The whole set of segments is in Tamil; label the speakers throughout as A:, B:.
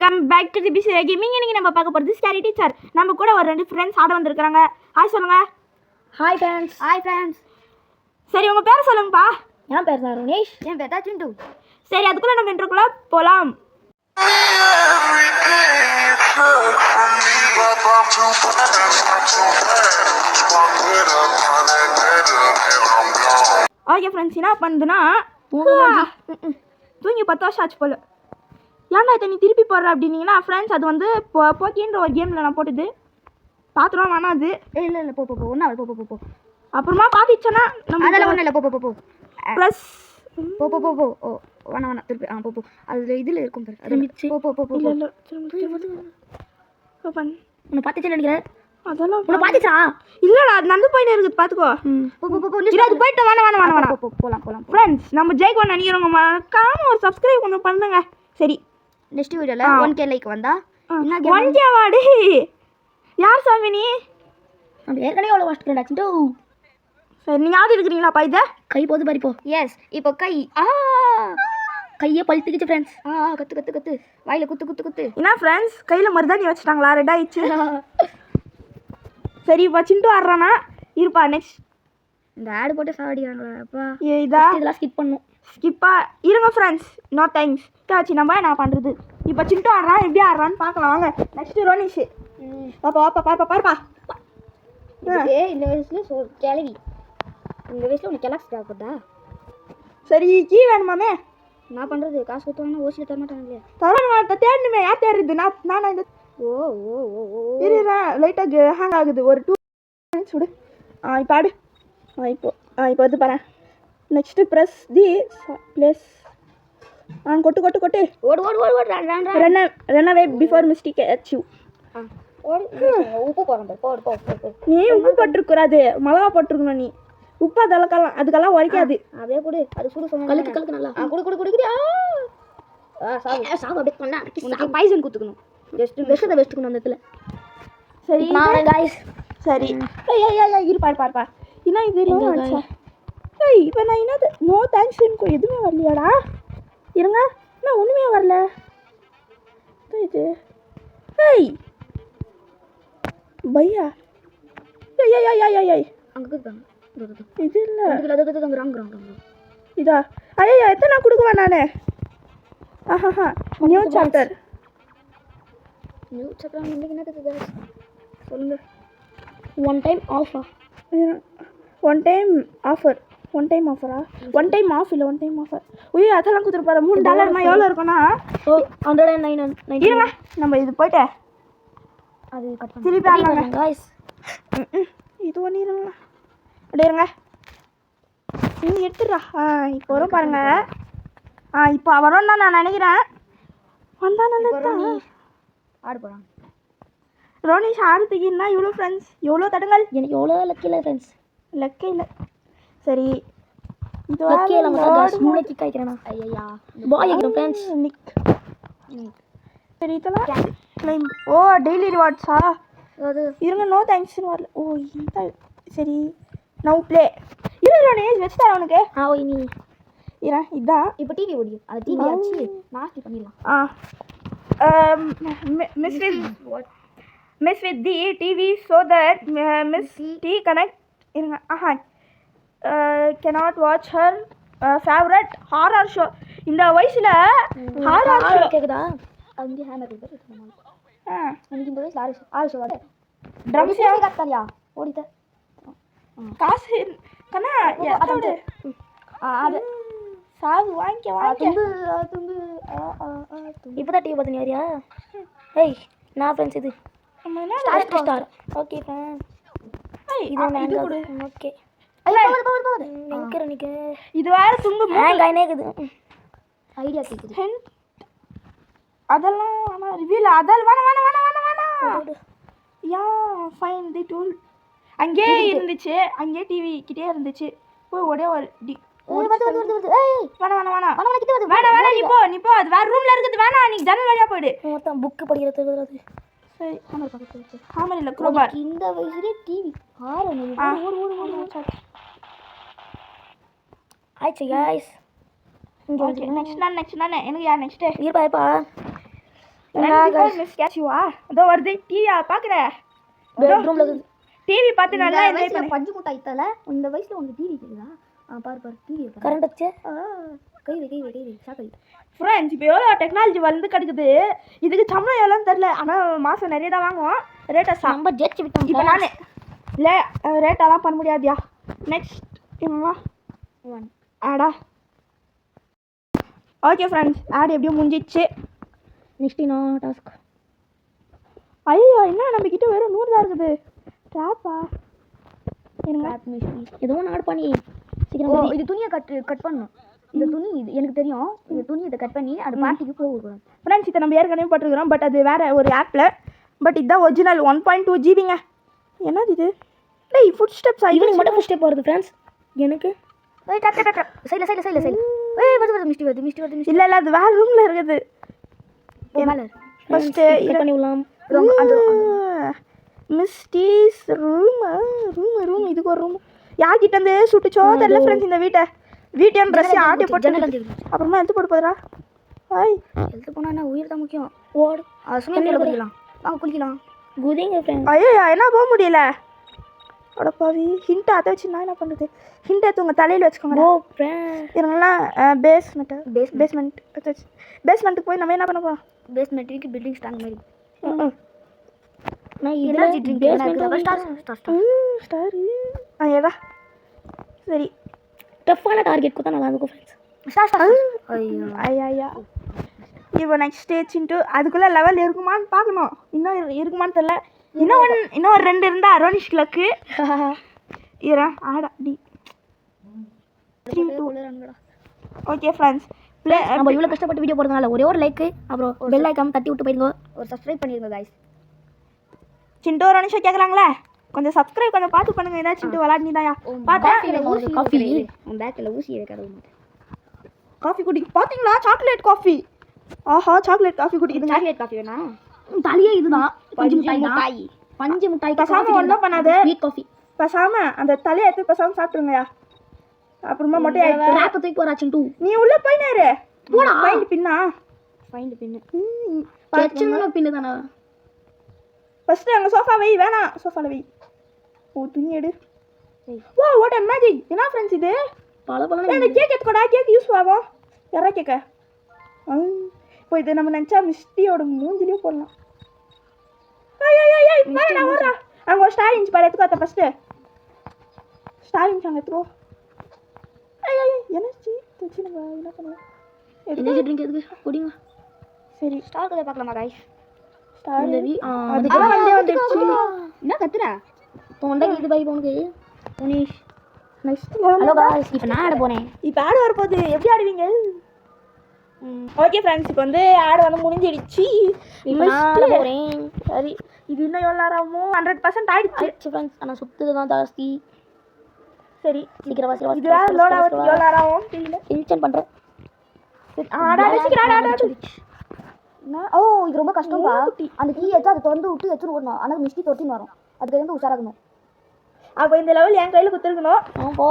A: Welcome back to the PC gaming. இன்னைக்கு நம்ம பார்க்க போகிறது ஸ்கேரி டீச்சர். நம்ம கூட ஒரு 2 ஃப்ரெண்ட்ஸ் ஆட வந்திருக்காங்க. ஹாய் சொல்லுங்க.
B: Hi friends.
A: Hi friends. சரி உங்கள் பேர் சொல்லுங்கப்பா.
B: என் பேர் தான் ருனேஷ்.
A: என் பேர் தான் சிண்டு. சரி அதுக்குள்ளே நம்ம இன்ட்ரோக்குள்ளே போகலாம். ஓகே ஃப்ரெண்ட்ஸ், என்ன பண்ணுதுன்னா தூங்கி 10 வருஷம் ஆச்சு போல. ஏன்டா இதை நீ திருப்பி போடுற அப்படின்னீங்கன்னா ஃப்ரெண்ட்ஸ், அது வந்து போக்கின்ற ஒரு கேமில் நான் போட்டது. பார்த்துருவோம் வேணாம் அது.
B: இல்லை போ ஒன்றா போ.
A: அப்புறமா பார்த்துச்சோன்னா நம்ம
B: அதெல்லாம் ஒன்றும் இல்லை. போ
A: ப்ளஸ்
B: போ. ஓ வேணாம் திருப்பி போ. அது இதில் இருக்கும் பாரு. போ. உன்னை பார்த்துச்சு நினைக்கிறேன்.
A: அதெல்லாம்
B: உன்னை பார்த்துச்சா?
A: இல்லைடா, அது நடந்து போயிட்டு இருக்குது. பார்த்துக்கோ. இல்லை அது போயிட்டு வேணாம்.
B: போகலாம்.
A: ஃப்ரெண்ட்ஸ், நம்ம ஜெயிக்கணும்னு நினைக்கிறவங்க மறக்காம ஒரு சப்ஸ்கிரைப் கொஞ்சம் பண்ணுங்க. சரி,
B: நெக்ஸ்ட் வீடியோவில் 1K லைக் வந்தா
A: 1K வாடி. யார் சாமி நீ?
B: நம்ம ஏற்கனவே எவ்வளோ வாஸ்ட் ஆச்சுட்டோ.
A: சரி, நீங்கள் ஆடி இருக்கிறீங்களாப்பா? இதை
B: கை போது பாரிப்போ. எஸ், இப்போ கையை பழுத்துக்கிச்சு ஃப்ரெண்ட்ஸ். கத்து வாயில் குத்து.
A: என்ன ஃப்ரெண்ட்ஸ், கையில் மருதாணி வச்சுட்டாங்களா? ரெட் ஆயிடுச்சு. சரி, இப்போ சிண்டு ஆடுறானா இருப்பா. நெக்ஸ்ட்
B: இந்த ஆடு போட்டு சாவடிக்கிறாங்களா? இதெல்லாம் ஸ்கிப் பண்ணும்.
A: ஸ்கிப்பா இருங்க ஃப்ரெண்ட்ஸ். No thanks. ஆச்சு நம்ம என்ன பண்ணுறது. இப்போ சிண்டு ஆடுறான், எப்படி ஆடுறான்னு பார்க்கலாம் வாங்க. நெக்ஸ்ட் ரோனிஷ். பாப்பா.
B: இந்த வயசுல கிளவி. இந்த வயசுல உனக்கு கிளாக்ஸ் தேவைப்படுதா?
A: சரி, கீ வேணுமாமே.
B: நான் பண்ணுறது காசு கொடுத்தோன்னா ஓசியில் தரமாட்டாங்களே.
A: தரணும் தேடணுமே. யார் தேடுறது? நான் இந்த லைட்டாக ஹேங் ஆகுது. ஒரு 2 மினிட்ஸ் விடு. இப்போ ஆடு. இப்போ வந்து பாரு. நெக்ஸ்ட்டு ப்ரெஸ் தி பிளேஸ். கொட்டு.
B: ஓடு.
A: ரன் அவே பிஃபோர் மிஸ்டேக் அச் யூ.
B: உப்பு போடுறேன்.
A: நீ உப்பு போட்டிருக்கூடாது, மிளகா போட்டிருக்கணும். நீ உப்பு அதுக்கெல்லாம் உரைக்காது.
B: அப்படியே கொடு. அது சுடு சொன்ன கழுக்கு நல்லா. குடிக்கிறியா? சாவு அப்படியே பண்ணா பாய்சன் குத்துக்கணும். பெஸ்ட்டை வெஸ்ட்டுக்கணும் அந்த இடத்துல.
A: சரி
B: காய்ஸ்.
A: சரி இரு பாருப்பா. என்ன இது? இப்போ நான் என்னது நோ தேங்க்ஸ் எதுவுமே வரலையாடா? இருங்க, நான் ஒன்றுமே வரல. இது பையா
B: அங்கே இருக்காங்க.
A: இது இல்லை
B: இதா.
A: ஐயா எத்தனை நான் கொடுக்குவேன் நான். New chapter.
B: சொல்லுங்க. ஒன் டைம் ஆஃபரா?
A: ஒன் டைம் ஆஃப் இல்லை, ஒன் டைம் ஆஃபர். உயிர் அதெல்லாம் கொடுத்துருப்பாரு. $3 எவ்வளோ இருக்கும்னா
B: 109.
A: இருங்க, நம்ம இது போயிட்டு
B: அது கட் பண்ணி
A: திருப்பி ஆடலாங்க
B: காய்ஸ்.
A: இது ஒன்று இருங்க. அப்படியே இருங்க. நீ எடுத்துடுறா. இப்போ வரும் பாருங்க. இப்போ வரும் தான் நான் நினைக்கிறேன். வந்தா நல்லா
B: ஆடு போகிறான்.
A: ரோனிஷ் ஆடுறதுக்குன்னா இவ்வளோ ஃப்ரெண்ட்ஸ், எவ்வளோ தடங்கள்.
B: எனக்கு எவ்வளோ லக்கி இல்லை ஃப்ரெண்ட்ஸ்.
A: லக்கே இல்லை. சரி, இது
B: மூளைக்கு காய்க்கிறேண்ணா. ஐயா பாய் ஆகிடும் ஃப்ரெண்ட்ஸ்.
A: சரி, இதெல்லாம் டெய்லி ரிவார்ட்ஸா?
B: அது
A: இருங்க, நோ தேங்க்ஸ்னு வரல. இந்த சரி நவ் ப்ளே. ரோனிஷ் வச்சு தரேன் உனக்கு.
B: நீ
A: இதான்
B: இப்போ டிவி ஓடியும். அது டிவி ஆச்சு நாஸ்தி பண்ணிடலாம்.
A: Miss with the TV so that Miss T connect இருங்க. cannot watch her favorite horror show. இந்த வயசுல horror show
B: கேக்குதா? அங்க ஹேமர் இருக்கு. எனக்கு இந்த வயசுல ஆறு ஷோ வாடே.
A: ட்ரம்ஸ்
B: கத்தாலியா ஓடிட்ட.
A: காசு கண்ணா அதோட
B: அது
A: சாவு வாங்க.
B: தும்பு இப்போதான் டிவி பார்த்து வரியா? நான் ஃப்ரெண்ட்ஸ் இது ஸ்டார். ஓகே ஃப்ரெண்ட்ஸ், இது கொடு. ஓகே
A: இது வேற தும்பு
B: இருக்குது. ஐடியா கேக்குது.
A: அதெல்லாம் வேணா ரிவ்யூல. அதெல்லாம் வேணா. Yeah find the tool. அங்கே இருந்துச்சு, அங்கே டிவி கிட்டே இருந்துச்சு. ஒரே ஒரு வேணா நீ போ. அது வேற ரூம்ல இருக்குது. வேணா நீ ஜன்னல் வழியா போயிடு.
B: மொத்தம் புக் படிக்கிறது. சரி,
A: ஹாமர் இல்ல க்ரோபார்.
B: இந்த வயசுல டிவி ஓடு. ஆயிடுச்சு गाइस.
A: நெக்ஸ்ட் நான் எனக்கு நெக்ஸ்ட்
B: இருப்பா
A: மிஸ் கேஷுவா அதோ வருது டிவியா பாக்குறேன்
B: பெட்ரூம்ல
A: டிவி பார்த்து நல்லா என்ஜாய்
B: வயசுல
A: பண்ணு
B: பஞ்சு முட்டாய் தல இந்த வயசுல உனக்கு டிவி கேக்குதா பாரு பாரு டிவி கரண்ட் அடிச்சே கை வை சாக்கை
A: ஃப்ரெண்ட்ஸ் இப்போ எவ்வளோ டெக்னாலஜி வளர்ந்து கிடக்குது இதுக்கு சம்பளம் எவ்வளோன்னு தெரில ஆனால் மாதம் நிறைய தான் வாங்குவோம் ரேட்டை
B: நம்ம ஜெயிச்சு விட்டோம்
A: இப்போ நான் இல்லை ரேட்டெல்லாம் பண்ண முடியாதியா நெக்ஸ்ட் இவங்களா ஆடா ஓகே ஃப்ரெண்ட்ஸ் ஆடு எப்படியும் முடிஞ்சிச்சு
B: நெக்ஸ்ட் இன்னும் டாஸ்க்
A: ஐயோ என்ன நம்மக்கிட்ட வெறும் 100 தான் இருக்குது ட்ராப்பா இருங்க
B: ஏதோ ஒன்று ஆட் பண்ணி சீக்கிரம் இது துணியை கட் பண்ணணும் இந்த துணி இது எனக்கு தெரியும் இந்த துணி இதை கட் பண்ணி அது பார்ட்டிக்கு போகக்கூடாது
A: ஃப்ரெண்ட்ஸ் இதை நம்ம ஏற்கனவே போட்டிருக்கிறோம் பட் அது வேறு ஒரு ஆப்பில் பட் இதுதான் ஒரிஜினல் 1.2 ஜிபிங்க என்னது இது டேய் ஃபுட் ஸ்டெப்ஸ்
B: ஈவினிங் மட்டும் ஃபுட் ஸ்டெப் வருது ஃப்ரெண்ட்ஸ்
A: எனக்கு
B: சைடில் வருது
A: இல்லை இல்லை அது வேறு ரூமில் இருக்குது
B: மேலே
A: ஃபஸ்ட்டு
B: இது பண்ணி விடலாம்
A: மிஸ்டீஸ் ரூம் இதுக்கு ஒரு ரூம் யார்கிட்ட இருந்து சுட்டுச்சோ தெரியல ஃப்ரெண்ட்ஸ் இந்த வீட்டையும் ட்ரெஸ் ஆட்டி போட்டு அப்புறமா எடுத்து போட்டு போதுரா ஹாய்
B: எடுத்து போனா உயிர் தான் முக்கியம் ஓடு சும்மா குளிக்கலாம் வாங்க குளிக்கலாம் குதிங்க ஃப்ரெண்ட்
A: ஐயோ என்ன போக முடியல அடப்பாவி ஹிண்ட் அதை வச்சு நான் என்ன பண்ணுறது ஹிண்ட் எடுத்து உங்கள் தலையில் வச்சுக்கோங்க இருங்களா பேஸ்மெண்ட்டுக்கு போய் நம்ம என்ன பண்ண போகிறோம்
B: பேஸ்மெண்ட்டுக்கு பில்டிங் ஸ்டாண்ட் மாதிரி
A: ஸ்டாரு ஏடா சரி
B: டஃப்பான டார்கெட் கொடுத்தா நல்லா இருக்கும் ஃப்ரெண்ட்ஸ்
A: ஐயா இப்போ நெக்ஸ்ட் ஸ்டேஜ் அதுக்குள்ளே லெவல் இருக்குமான்னு பார்க்கணும் இன்னும் இருக்குமான்னு தெரில இன்னும் ஒரு 2 இருந்தால் அரோனிஷ் கிளக்கு ஆடா டி 3 2 ஓகே ஃப்ரெண்ட்ஸ்
B: நம்ம இவ்வளோ கஷ்டப்பட்டு வீடியோ போடுறதுனால ஒரே ஒரு லைக்கு அப்புறம் பெல் ஐக்கான் தட்டி விட்டு போயிருங்க ஒரு சப்ஸ்கிரைப் பண்ணிடுங்க கைஸ்
A: சிண்டு அரோனிஷா கேட்குறாங்களே கொஞ்சம் சப்ஸ்கிரைப் கொஞ்சம் பார்த்து பண்ணுங்க ஏதாச்சும் சிண்டு விளாட்னிதாயா பார்த்தேன்
B: காஃபி பேக்கில் ஊசி இருக்காது
A: காஃபி குடி பார்த்தீங்களா சாக்லேட் காஃபி ஆஹா சாக்லேட் காஃபி குடிக்குது
B: சாக்லேட் காஃபி வேணா தலையே இதுதான் பஞ்சு மிட்டாய்
A: பசாம ஒன்றும் பண்ணாது
B: ஸ்வீட் காஃபி
A: பசாம அந்த தலையை எடுத்து பசாம சாப்பிட்டுருங்கயா அப்புறமா மட்டும்
B: ரேப்பை தூக்கி போறாச்சும் டூ
A: நீ உள்ள போய் நேரு போடா ஃபைண்ட் பின்னா
B: பின்னு தானே
A: ஃபர்ஸ்ட் அங்கே சோஃபா வை வேணாம் சோஃபாவில் வை ஓ துணி எடு வா வாட் அ மேஜிக் என்ன ஃப்ரெண்ட்ஸ் இது
B: பல
A: இந்த கேக் எடுத்துக்கோடா கேக் யூஸ் ஆகும் யாரா கேட்க இப்போ இதை நம்ம நினச்சா மிஸ்டியோட மூஞ்சிலையும் போடலாம் வர்றா அங்கே ஒரு ஸ்டார் இன்ச் பாரு எடுத்துக்கோ அதை ஃபஸ்ட்டு ஸ்டார் இன்ச் அங்கே எடுத்துக்கோ எனர்ஜி வச்சு நம்ம என்ன பண்ணலாம்
B: எனர்ஜி ட்ரிங்க் எதுக்கு குடிங்க
A: சரி
B: ஸ்டார் கதை பார்க்கலாமா கைஸ்
A: ஸ்டார்
B: அதுக்கெல்லாம் வந்துடுச்சு என்ன கத்துறா தொண்டைக்கு இது பை போனுக்கு புனிஷ்
A: நெக்ஸ்ட்
B: ஹலோ गाइस இப்போ நான் ஆட போறேன்
A: இப்போ ஆடு வரப்போகுது எப்படி ஆடுவீங்க ஓகே ஃப்ரெண்ட்ஸ் இப்போ வந்து ஆடு வந்து முடிஞ்சிடுச்சு
B: இப்போ நான் ஆட போறேன்
A: சரி இது இன்னும் எவ்வளோ நேரமோ 100% ஆயிடுச்சு
B: ஃப்ரெண்ட்ஸ் ஆனால் சுத்துது தான் ஜாஸ்தி
A: சரி
B: சீக்கிரம்
A: இது வேறு லோட் ஆகுது எவ்வளோ நேரம் ஆகும் தெரியல
B: இன்ஸ்டன் பண்ணுறேன்
A: சரி ஆடாடு சீக்கிரம் ஆடாடு
B: ஓ இது ரொம்ப கஷ்டம்பா அந்த கீ எடுத்து அதை திறந்து விட்டு எடுத்துன்னு ஓடணும் ஆனால் மிஸ்டி தொட்டின்னு வரும் அதுக்கு வந்து உஷாராகணும்
A: அப்போ இந்த லெவல் என் கையில் கொடுத்துருக்கணும்
B: ஆமாப்பா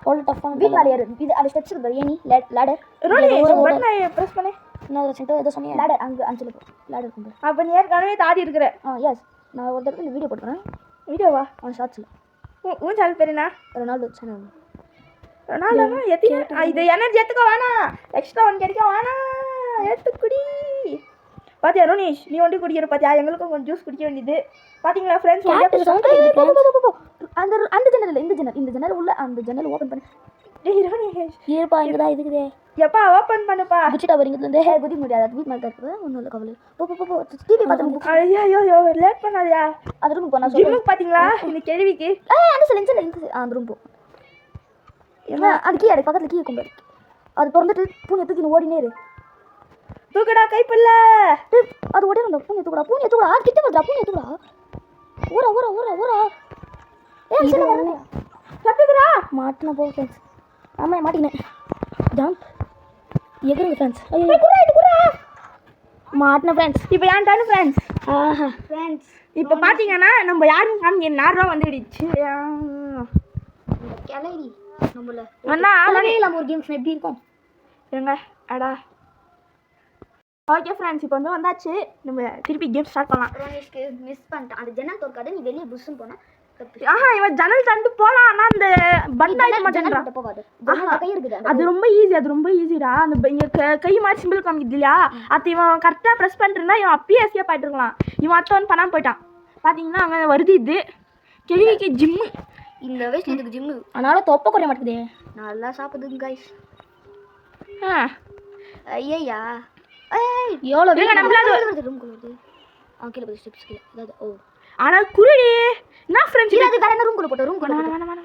B: அவ்வளோ டஃப்பான வீட்டில் ஏறு இது அந்த ஸ்டெப்ஸ் இருக்குது ஏனி லேடர்
A: பட்டனை ப்ரெஸ் பண்ணி
B: இன்னொரு சென்டர் ஏதோ சொன்னீங்க லேடர் அங்கே அஞ்சு லேடர் கொண்டு
A: அப்போ நீ ஏற்கனவே தாடி இருக்கிற
B: எஸ் நான் ஒரு தடவை இந்த வீடியோ போட்டுக்கிறேன்
A: வீடியோவா
B: ஷார்ட்ஸில்
A: உன் சேனல் பேர் என்ன
B: ரொனால்டோ சேனல்
A: ரொனால்டோனா இது எனர்ஜி எடுத்துக்கோ வேணாம் எக்ஸ்ட்ரா ஒன்று கிடைக்கும் வேணாம் எடுத்துக்குடி பாத்தியா ரோனிஷ் நீ ஒண்டி குடிக்கிற பாத்தியா எங்களுக்கும் கொஞ்சம் ஜூஸ் குடிக்க வேண்டியது பாத்தீங்களா ஃப்ரெண்ட்ஸ்
B: அந்த அந்த ஜன்னல் இந்த ஜன்னல் உள்ள அந்த ஜன்னல் ஓபன் பண்ணு
A: டேய் ரோனிஷ்
B: ஏப்பா இங்கடா இதுக்குதே
A: எப்பா ஓபன் பண்ணுப்பா
B: குச்சிட்டா வரீங்க வந்து குதி முடியாது வீட் மேல இருக்குது ஒண்ணும் இல்ல கவலை போ டிவி பாத்து
A: ஐயோ லேட் பண்ணாதயா
B: அந்த ரூம் போனா
A: ஜிம்முக்கு பாத்தீங்களா இந்த கேள்விக்கு
B: அந்த செலஞ்சல அந்த ரூம் போ என்ன அந்த கீ அட பக்கத்துல கீ கொண்டு அது திறந்துட்டு பூனை தூக்கின்னு ஓடினே இரு
A: தூக்குடா கைப்பல்ல
B: அது ஓடி அந்த பூனை தூக்குடா கிட்ட வந்துடா பூனை தூக்குடா ஊரா ஏய் சின்ன வரல
A: கத்துக்குடா
B: மாட்டன போ फ्रेंड्स ஆமா மாட்டினே ஜம்ப் எகருங்க फ्रेंड्स
A: குறா
B: மாட்டன फ्रेंड्स
A: இப்போ ஏன் டானு फ्रेंड्स
B: फ्रेंड्स
A: இப்போ பாத்தீங்கன்னா நம்ம யாரும் காமிங்க நேரம் வந்துடுச்சு
B: இந்த கேலரி நம்மள
A: அண்ணா
B: ஆளவே இல்லாம ஒரு கேம்ஸ் எப்படி இருக்கும்
A: ஏங்க அடா ஓகே ஃப்ரெண்ட்ஸ் இப்போ வந்து வந்தாச்சு நம்ம திருப்பி கேம் ஸ்டார்ட் பண்ணலாம்.
B: ரோனிஷ்க்கு மிஸ் பண்ணிட்டான். அந்த ஜன்னல் தோற்காது, நீ வெளியே புஷ்ஷுன்னு போனா
A: இவன் ஜன்னல் தாண்டி போலாம். ஆனால் அந்த பட்டன் ஆயிட்டு மாட்டேன்றான்.
B: போகாது, கை இருக்குது.
A: அது ரொம்ப ஈஸி, அது ரொம்ப ஈஸிடா. அந்த இங்கே கை மாதிரி சிம்பிள் காமிக்குது இல்லையா, அது இவன் கரெக்டாக ப்ரெஸ் பண்ணிருந்தா இவன் அப்பயே எஸ்கேப் ஆகிட்டு இருக்கலாம். இவன் அத்தவன் பண்ணாமல் போயிட்டான். பார்த்தீங்கன்னா அங்கே வருது இது கேள்விக்கு ஜிம்மு.
B: இந்த வயசுல இதுக்கு ஜிம்மு, அதனால தொப்பை குறைய மாட்டேங்குது. நல்லா சாப்பிடுங்க கைஸ். ஐயா எவ்வளோ நம்மளால ரூம் குள்ள அவன் கீழே போய் ஸ்டெப்ஸ் கீழே அதாவது ஓ
A: ஆனால் குருடி நான் ஃப்ரெண்ட்ஸ்
B: அது வேற என்ன ரூம் குள்ள போட்டோம், ரூம் குள்ள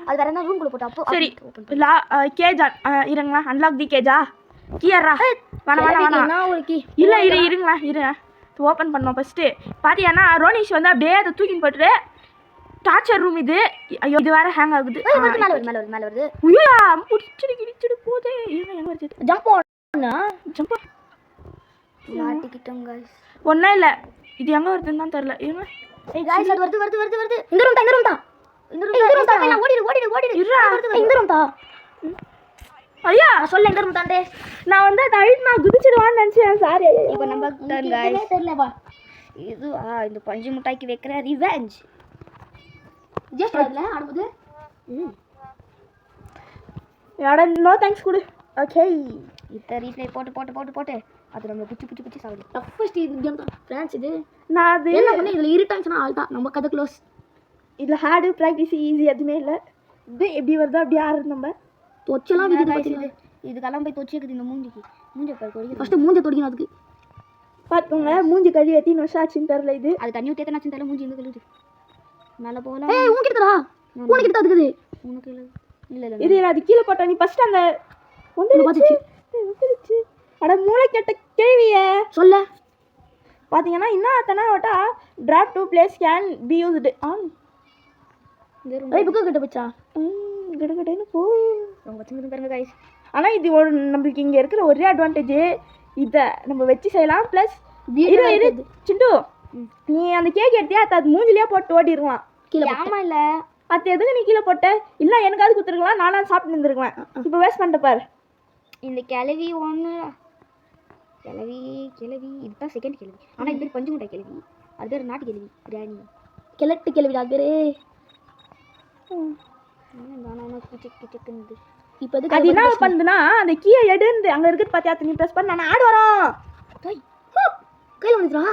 B: அது வேற என்ன ரூம் குள்ள போட்டோம். அப்போ
A: சரி கேஜா இருங்களா, அன்லாக் தி கேஜா கீயரா வேணாம்
B: நான் ஒரு கீ
A: இல்லை இருங்களா ஓப்பன் பண்ணோம். ஃபஸ்ட்டு பார்த்தீங்கன்னா ரோனிஷ் வந்து அப்படியே அதை தூக்கின்னு போட்டுரு. டார்ச்சர் ரூம் இது. ஐயோ இது வேற ஹேங் ஆகுது.
B: மேலே வருது
A: ஐயா முடிச்சிடு கிடிச்சிடு போதே. எங்க வருது
B: ஜம்ப் பண்ணா
A: ஜம்ப்
B: மாட்டிக்கிட்டோம் गाइस.
A: ஒன்றும் இல்லை, இது எங்கே வருதுன்னு தான் தெரியல. இருங்க
B: ஏய் गाइस அது வருது. இந்த ரூம் தான் ஓடிடு இந்த ரூம் தான்.
A: ஐயா
B: சொல்ல இந்த ரூம் தாண்டே.
A: நான் வந்து அதை அழிட்டு நான் குதிச்சிடுவான்னு நினச்சேன். சாரி.
B: இப்போ நம்ம டர்ன் गाइस. தெரியலப்பா இது இந்த பஞ்சு முட்டாய்க்கு வைக்கிற ரிவெஞ்ச். ஜஸ்ட் வரல ஆடுது.
A: யாரா நோ தேங்க்ஸ் கொடு. ஓகே
B: இத்த ரீப்ளே போட்டு அது நம்ம புச்சி சாவுது. டஃபஸ்ட் இந்த கேம் தான் ஃப்ரெண்ட்ஸ். இது
A: நான் அது
B: என்ன பண்ணி இதில் இருட்டாச்சுன்னா ஆள் தான் நம்ம கதை க்ளோஸ்.
A: இதில் ஹார்டு ப்ராக்டிஸ் ஈஸி எதுவுமே இல்லை. இது எப்படி வருதோ அப்படி ஆடுறது. நம்ம
B: தொச்செல்லாம் விதிது. இதுக்கெல்லாம் போய் தொச்சிக்குது இந்த மூஞ்சி பாரு. ஃபஸ்ட்டு மூஞ்சை தொடிக்கணும். அதுக்கு
A: பார்த்துக்கோங்க மூஞ்சி கழுவி எத்தனை வருஷம் ஆச்சுன்னு தெரில. இது
B: அது தண்ணி ஊற்றினாச்சுன்னு தெரியல. மூஞ்சி எங்கே கழுவுது மேலே போகலாம். ஏய் உனக்கிட்டா உனக்கிட்ட அதுக்குது உனக்கு இல்லை
A: இது அது கீழே போட்டோம். நீ ஃபஸ்ட்டு அந்த வந்துடுச்சு. அட மூளை கெட்ட கேள்விய
B: சொல்ல.
A: பார்த்தீங்கன்னா என்ன வட்டா drop to place can be used on.
B: Book கிட்ட போச்சா
A: கிடக்கட்டேன்னு போ
B: ரொம்ப சின்ன பாருங்க கைஸ்.
A: ஆனால் இது ஒரு நம்மளுக்கு இங்கே இருக்கிற ஒரே அட்வான்டேஜ் இதை நம்ம வச்சு செய்யலாம். ப்ளஸ் இரு சிண்டு நீ அந்த கேக் எடுத்தியா அது மூஞ்சிலேயே போட்டு ஓட்டிருக்கலாம்
B: கீழே. ஆமா இல்லை
A: அது எதுக்கு நீ கீழே போட்ட? இல்லை எனக்காவது கொடுத்துருக்கலாம், நானும் சாப்பிட்டு இருந்துருக்கலாம். இப்போ வேஸ்ட் பண்ணிட்டு பாரு.
B: இந்த கிளவி ஒன்று கிளவி இதுதான் செகண்ட் கிளவி. ஆனால் இது பேர் பஞ்சு முட்டை கிளவி. அது பேர் நாட்டு கிளவி பிரியாணி கிழட்டு கிளவி. அது பேர் இப்போ
A: அது என்ன பண்ணுதுன்னா அந்த கீயை எடுந்து அங்கே இருக்குது பார்த்தியா, நீ ப்ரெஸ் பண்ண நான் ஆடு வரோம்.
B: கையில் வந்துடுறா.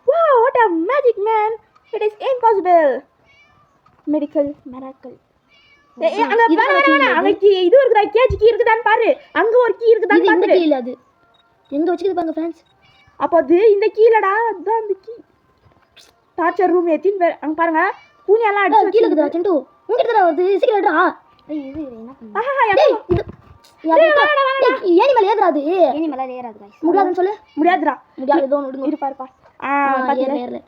A: Wow, what a magic man. It is impossible. Medical miracle. அங்க கீ இது இருக்குதா, கேஜ் கீ இருக்குதான்னு பாரு. அங்க ஒரு கீ இருக்குதான்னு பாரு.
B: இந்த கீ இல்ல அது எங்க வச்சிருது பாருங்க फ्रेंड्स.
A: அப்போ அது இந்த கீலடா, அதான் அந்த கீ. டார்ச்சர் ரூம் எத்தின் பேர் அங்க பாருங்க. பூனியாலாம் அடிச்சு
B: கீழ இருக்குடா செண்டு. உங்க கிட்ட வருது சீக்கிரம் எடுடா. ஏய் இது என்ன பண்ணு. டேய் இது ஏனி மேல ஏறா. அது ஏனி மேல ஏறாது गाइस. முடியாதுன்னு சொல்லு.
A: முடியாதுடா.
B: முடியாது ஏதோ ஒன்னு இரு பாருப்பா.
A: பாத்தியா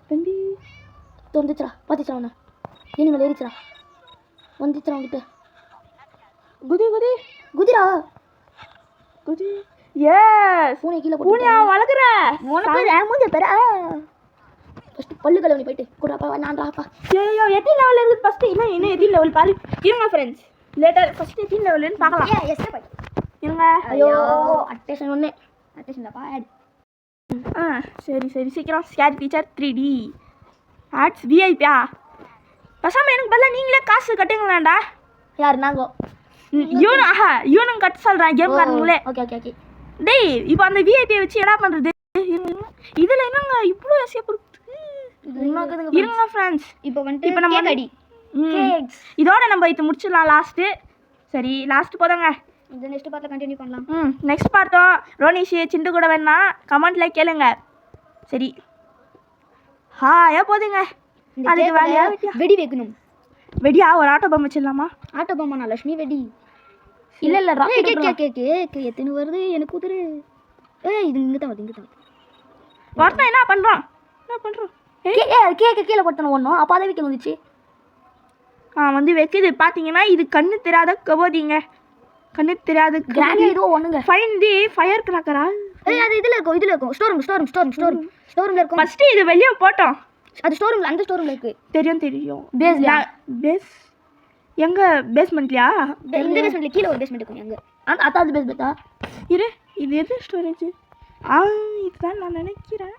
A: தம்பி
B: தோந்துச்சா பாத்திச்சா அவன ஏனி மேல ஏறிச்சா வந்துச்சா உன்கிட்ட. குதிரா
A: குதி. எஸ்
B: பூனை கீழ போடு.
A: பூனையா வளக்குற
B: உனக்கு மூஞ்ச பெற. ஃபர்ஸ்ட் பல்லு கழுவி போய்ட்டு கூடப்பா நான்டாப்பா.
A: ஐயோ எத்தனை லெவல்ல இருக்கு ஃபர்ஸ்ட்? இன்னும் எத்தனை லெவல் பாரு. இருங்க फ्रेंड्स லேட்டர் ஃபர்ஸ்ட் எத்தனை லெவல்னு பார்க்கலாம்.
B: எஸ் பாய்
A: இருங்க.
B: ஐயோ அட்டென்ஷன் ஒண்ணே அட்டென்ஷன்ல பாட்.
A: சரி சீக்கிரம் ஸ்கேட் ஃபீச்சர் 3D ஆட்ஸ் விஐபியா. பசாம எனக்கு பதிலாக நீங்களே காசு கட்டுங்களேன்டா.
B: யார் நாங்க
A: யூனும் கட்ட சொல்கிறேன் கேம் காரங்களே.
B: ஓகே
A: டேய் இப்போ அந்த விஐபியை வச்சு என்ன பண்ணுறது? இதில் என்னங்க இவ்வளோ எஸ்கேப் இருக்கு. இருங்க ஃப்ரெண்ட்ஸ்
B: இப்போ நம்ம அடி
A: இதோட நம்ம இது முடிச்சிடலாம். லாஸ்ட்டு சரி லாஸ்ட்டு போதாங்க.
B: இந்த நெக்ஸ்ட் பார்ட்ல கண்டினியூ பண்ணலாம்.
A: நெக்ஸ்ட் பார்த்தோம் ரோனிஷ் சிண்டு கூட வேணா கமெண்ட்ல கேளுங்க. சரி போதுங்க. அதுக்கு வேலையா
B: வெடி வைக்கணும்.
A: வெடியா ஒரு ஆட்டோ பம் வச்சிடலாமா?
B: ஆட்டோ பம்மா லட்சுமி வெடி இல்ல கேக் எத்தனை வருது எனக்கு குதிரு. இது இங்க தான்
A: வரட்டும். என்ன பண்றோம்
B: கேக் கீழே போட்டணும் ஒன்றும். அப்போ அதை வைக்க வந்துச்சு.
A: வந்து வைக்குது பார்த்தீங்கன்னா இது கண்ணு தெரியாத கபோதிங்க. கண்ணு தெரியாது
B: கிராண்டி ஏதோ ஒண்ணுங்க.
A: ஃபைண்ட் தி ஃபயர் கிராக்கரா.
B: அது இதுல இருக்கும் ஸ்டோர் ரூம்ல இருக்கும்.
A: ஃபர்ஸ்ட் இது வெளிய போட்டோம்.
B: அது ஸ்டோர் ரூம்ல அந்த ஸ்டோர் ரூம்ல இருக்கு.
A: தெரியும்
B: பேஸ்
A: எங்க பேஸ்மெண்ட்லயா?
B: இந்த பேஸ்மெண்ட்ல கீழ ஒரு பேஸ்மெண்ட் இருக்கு. எங்க அதான் பேஸ்மெண்டா?
A: இரு இது எது ஸ்டோரேஜ்? இதுதான் நான் நினைக்கிறேன்.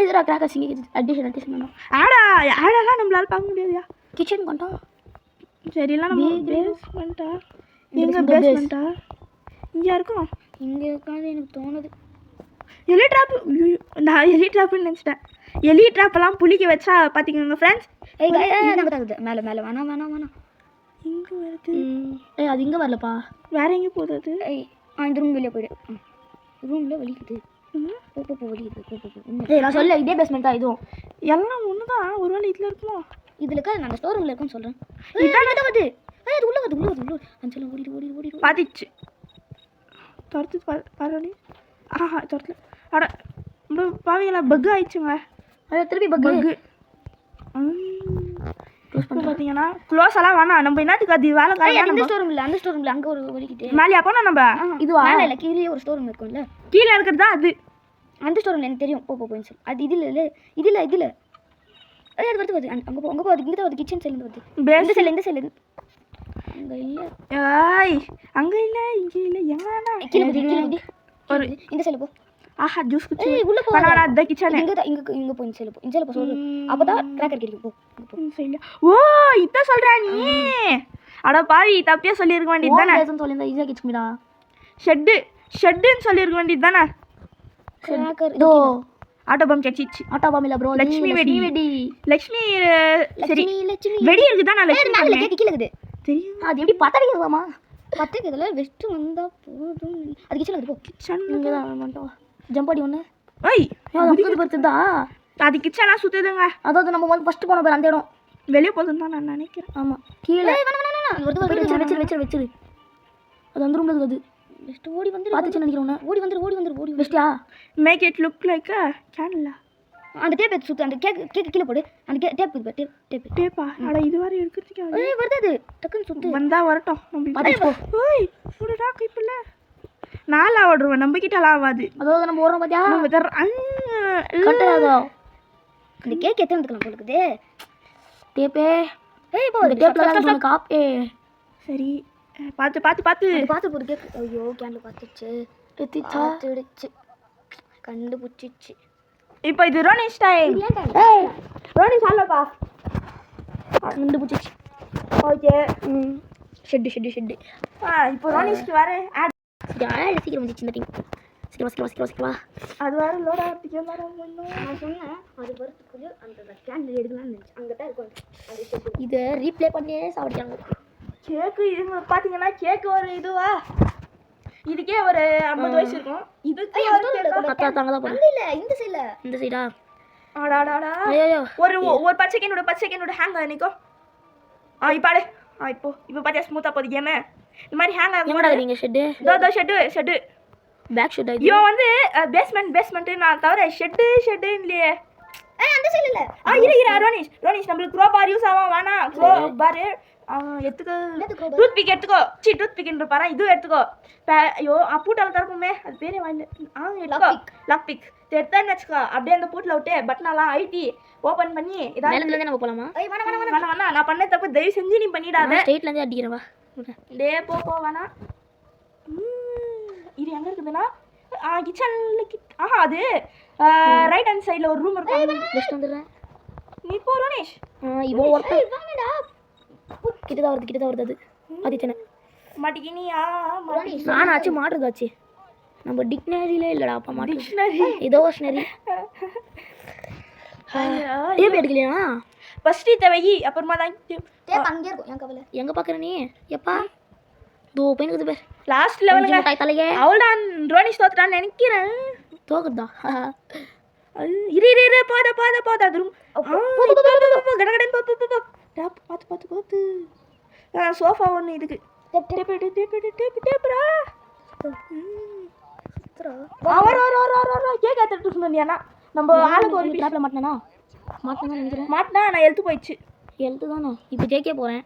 B: இதுடா கிராக்கர்ஸ் இங்கே அடிஷன் பண்ணோம்.
A: ஆடெல்லாம் நம்மளால பார்க்க முடியாதுயா.
B: கிச்சன் கொண்டோம்.
A: சரிலாம் நம்ம பேஸ்மெண்ட்டா? எங்கே பேஸ்மெண்ட்டா? இங்கே இருக்கும்.
B: இங்கே இருக்காது எனக்கு தோணுது.
A: எலி ட்ராப்பு. நான் எலி ட்ராப்புன்னு நினச்சிட்டேன். எலி ட்ராப்பெல்லாம் புளிக்க வச்சா பார்த்திங்க ஃப்ரெண்ட்ஸ்.
B: மேலே மேலே வேணாம் வேணாம் வேணாம்.
A: இங்கே வருது.
B: அது இங்கே வரலப்பா.
A: வேறு எங்கே போகுது அது?
B: இந்த ரூம் வெளியே போய்டு. ரூமில் வலிக்குது. போ வலிக்குது. நான் சொல்ல இதே பேஸ்மெண்ட்டா இதுவும்
A: எல்லாம் ஒன்று தான். ஒரு வேளை இதில் இருக்குமோ?
B: இதில் இருக்கா? நான் ஸ்டோர் ரூமில் இருக்குன்னு சொல்கிறேன். இதான் வருது. அது உள்ளே வருது. அஞ்சல ஓடி
A: பார்த்துச்சு. துரத்து பரவாயில்ல. துரத்துல. அட பாவிங்களா பக் ஆயிடுச்சுங்க.
B: அதை திருப்பி பக்கு
A: பார்த்தீங்கன்னா க்ளோஸ் எல்லாம் வேணாம். நம்ம என்னத்துக்கு அது வேலை காரணம்?
B: அந்த ஸ்டோர் ரூமில் அங்கே ஒரு வலிக்கிட்டு
A: மேலே போனால் நம்ம
B: இதுவா இல்லை கீழே ஒரு ஸ்டோர் ரூம் இருக்கும்ல.
A: கீழே இருக்கிறது தான் அது.
B: அந்த ஸ்டோர் ரூமில் எனக்கு தெரியும். போயின்னு சொல்லி அது இதில் அது வருது. அங்கே போ. அது இங்கே தான் வருது. கிச்சன் சைட்லேருந்து வருது. இந்த சைடு அங்கே இல்லை.
A: அங்கே இல்லை இங்கே இல்லை. எங்கன்னா
B: ஒரு இந்த சைடில் போ.
A: ஜூஸ் குச்சி
B: உள்ளே போ.
A: அந்த கிச்சன்
B: இங்கே போ. இந்த சைடில் போ சொல்லு. அப்போ தான் கிராக்கர் கிடைக்கும்.
A: ஓ இதான் சொல்கிறா நீ? அட பாவி தப்பியாக சொல்லியிருக்க வேண்டியது தானே.
B: சொல்லியிருந்தா ஈஸியாக கிச்சமிடா.
A: ஷெட்டுன்னு சொல்லியிருக்க வேண்டியது தானே.
B: கிராக்கர்
A: ஆட்டோ பாம் கட்சிச்சு.
B: ஆட்டோ பாம் இல்லை ப்ரோ.
A: லட்சுமி வெடி. லட்சுமி சரி
B: லட்சுமி
A: வெடி இருக்குதா? நான் லட்சுமி
B: கேட்க கீழே இருக்குது
A: தெரியும்.
B: அது எப்படி பத்த வைக்கலாமா? பத்த வைக்கிறதுல வெஸ்ட் வந்தால் போதும். அது கிச்சன் இருக்குது. போ
A: கிச்சன்
B: இங்கே தான் மாட்டோம். ஜம்ப் அடி ஒன்று.
A: பொறுத்துதா அது கிச்சனாக சுற்றுதுங்க.
B: அதாவது நம்ம வந்து ஃபஸ்ட்டு போன பேர் அந்த இடம்
A: வெளியே போகுதுன்னு தான் நான் நினைக்கிறேன்.
B: ஆமாம் கீழே வச்சிரு. அது அந்த ரூமில் இருக்குது. பெஸ்ட் ஓடி வந்து பார்த்துச்சு நினைக்கிறேன். ஓடி வந்துரு பெஸ்ட்டியா?
A: Make it look like a கேன்லா.
B: அந்த டேப் எடுத்து சுற்று. அந்த கேக்கு கீழே போடு. அந்த டேப் இருக்குது.
A: டேப்பா? அட இது வரை எடுக்கிறதுக்கு
B: வருது. அது டக்குன்னு சுற்று.
A: வந்தால் வரட்டும். நம்மளுக்கு ஓய் ஃபுல்லா கைப்பில்ல நாலா ஓடுருவேன். நம்ம கிட்டலாம் ஆகாது.
B: அதாவது நம்ம ஓடுறோம் பார்த்தியா? கட்டாதோ இந்த கேக் எத்தனை எடுத்துக்கலாம் போலுக்குது. டேப்பே போ. இந்த டேப்பில் காப்பே.
A: சரி பார்த்து
B: போது கேக். ஐயோ கேண்டில் பார்த்துச்சு. கண்டுபிடிச்சிச்சு.
A: இப்போ இது Ronish time. Ronish ஆலப்பா
B: கண்டுபிடிச்சிச்சு.
A: Okay.
B: Shed.
A: இப்போ ரோனிஷ்க்கு வேறு ஆட்
B: சீக்கிரம் வந்துச்சு இந்த டீம். சீக்கிரம்
A: அது வேறு லோட் ஆகிறதுக்கு
B: நான் சொன்னேன். அது வரத்துக்குள்ளே அந்த கேண்டில் எடுக்கலாம்னு நினச்சி அங்கே தான் இருக்கும். இதை ரீப்ளே பண்ணியே சாப்பிடுறாங்க.
A: கேக்கு இதுங்க பார்த்தீங்கன்னா கேக்கு ஒரு இதுவா இதுக்கே ஒரு 50 வயசு இருக்கும். இதுக்கு
B: இல்லை இந்த சைடா.
A: ஆடாடாடா ஒரு 10 செகண்டோட ஹேங் ஆகுது நிற்கும். இப்பாடு இப்போ பார்த்தியா ஸ்மூத்தாக போகுது கேமு. இந்த மாதிரி ஹேங் ஆகும்.
B: நீங்கள் ஷெட்டு
A: ஷெட்டு
B: பேக் ஷெட்.
A: இவன் வந்து பேஸ்மெண்ட்டு நான் தவிர ஷெட்டு இல்லையே.
B: அந்த சைடு இல்லை.
A: இரு ரோனிஷ் நம்மளுக்கு க்ரோ பார் யூஸ் ஆகும். வேணாம் க்ரோ பாரு எடுத்துக்கோ. டூத் பிக் எடுத்துக்கோ. டூத் பிக்ன்ற பாரு இதுவும் எடுத்துக்கோ. ஐயோ பூட்டால் திறக்குமே அது பேரே வாங்கல. எடுத்துக்கோ லாக் பிக் எடுத்தான்னு வச்சுக்கோ. அப்படியே அந்த பூட்டில் விட்டு பட்டனெல்லாம் அழுத்தி ஓப்பன் பண்ணி
B: இதாவது நம்ம போகலாமா?
A: வேணாம் நான் பண்ண தப்பு தயவு செஞ்சு நீ பண்ணிடாத.
B: ஸ்ட்ரெயிட்லேருந்து அடிக்கிறவா
A: டே போ வேணாம். இது எங்கே இருக்குதுன்னா கிச்சனில் அது ரைட் ஹேண்ட் சைடில் ஒரு ரூம் இருக்கும்.
B: ஜஸ்ட் வந்துடுறேன்.
A: நீ போ ரோனிஷ்.
B: இவ்வளோ ஒருத்தர் கிட்ட தான் வருது. அது ஆதித்தனை
A: மாட்டிக்கினியா?
B: நானாச்சு மாட்டுறதாச்சு. நம்ம டிக்ஷனரியிலே இல்லைடா. அப்பா மாட்டு
A: டிக்ஷனரி
B: ஏதோ ஸ்னரி டேப் எடுக்கலையா?
A: ஃபஸ்ட்டு தேவை அப்புறமா தான்
B: டேப் அங்கே இருக்கும். என் கவலை எங்கே பார்க்குற நீ? எப்பா தோ பையனுக்கு பேர்
A: லாஸ்ட் லெவலுங்க
B: தலையே.
A: அவள்தான் ரோனிஷ் தோத்துட்டான்னு நினைக்கிறேன்.
B: தோக்குதா?
A: இரு போதா அது ரூம் கடகடன் பார்த்து சோஃபா ஒன்று இதுக்கு டேப்ரா கேக் எடுத்துட்டு சொன்னியானா நம்ம ஆளுக்கு ஒரு
B: லேப்ல மாட்டினா நினைக்கிறேன்.
A: மாட்டினா நான் எழுத்து போயிடுச்சு.
B: எழுத்து தானே இப்போ ஜேகே போகிறேன்.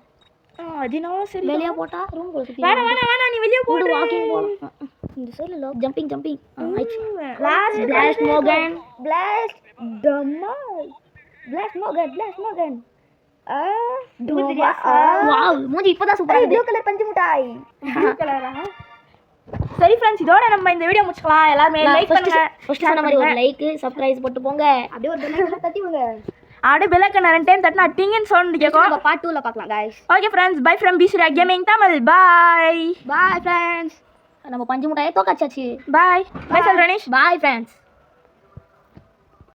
A: அதுனால சரி
B: வெளியே போட்டா ரூம்
A: வேணாம் நீ வெளியே போடு.
B: வாக்கிங் போகலாம். இந்த சைடில் லோ ஜம்பிங்
A: லாஸ்ட்
B: பிளாஸ்ட் மோகன் வாவ் மூஞ்சி இப்போதான் சூப்பரா இருக்கு. ப்ளூ கலர் பஞ்சு மிட்டாய்.
A: ப்ளூ கலரா சரி ஃப்ரெண்ட்ஸ், இதோட நம்ம இந்த வீடியோ முடிச்சுக்கலாம். எல்லாருமே லைக் பண்ணுங்க.
B: ஃபர்ஸ்ட் சொன்ன மாதிரி ஒரு லைக் சப்ஸ்கிரைப் போட்டு போங்க. அப்படியே ஒரு பெல் ஐகானை தட்டி விடுங்க.
A: அப்படியே பெல் ஐகானை 2 டைம் தட்டினா டிங்னு சவுண்ட் கேட்கும்.
B: நம்ம பார்ட் 2ல பார்க்கலாம் guys.
A: Okay friends, bye from பிசிரா கேமிங் தமிழ். Bye
B: friends. நம்ம பஞ்சு முட்டாயை தோக்காச்சாச்சு.
A: பை பை சொல்றேனிஷ்.
B: Bye friends.